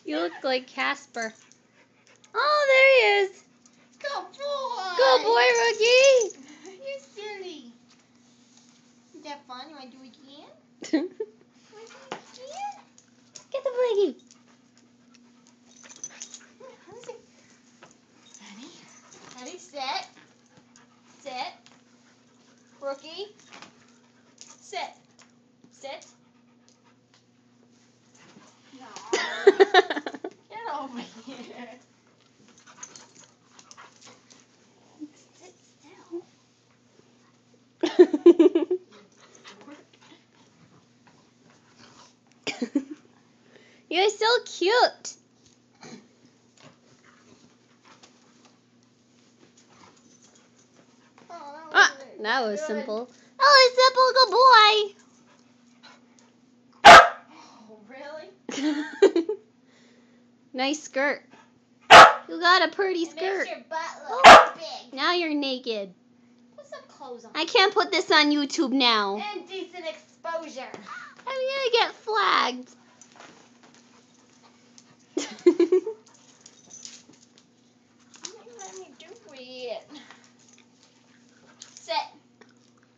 You look like Casper. Oh, there he is. Good boy. Good boy, Rookie. You're silly. Is that fun? You want to do it again? Want to do it again? Get the blankie. Let me see. Ready, set. Sit. Rookie. Sit. Sit. No. Get over here. Sit still. You're so cute. Oh, That was good. simple. That was Oh, really? simple. Good boy. Nice skirt. You got a pretty It skirt. makes your butt look big. Now you're naked. Put some clothes on. I can't put this on YouTube now. Indecent exposure. I'm gonna get flagged. Let me do it. Sit.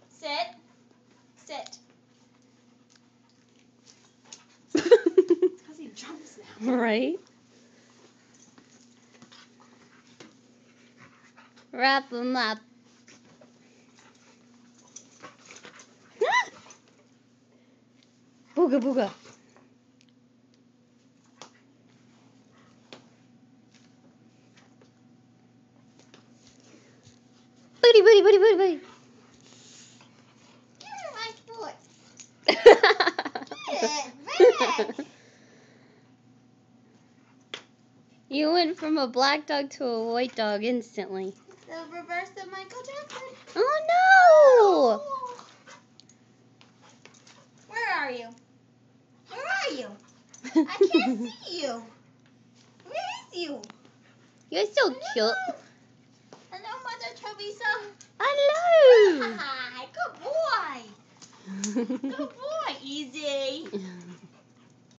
Sit. Sit. Because he jumps now. Right? Wrap him up. Booga booga. Booty booty booty booty booty. Give me my foot. Get it back. You went from a black dog to a white dog instantly. The reverse of Michael Jackson. Oh no! Where are you? Where are you? I can't see you. Where is you? You're so cute. Hello, Mother Teresa. Hello! Hi, good boy. Good boy. Easy.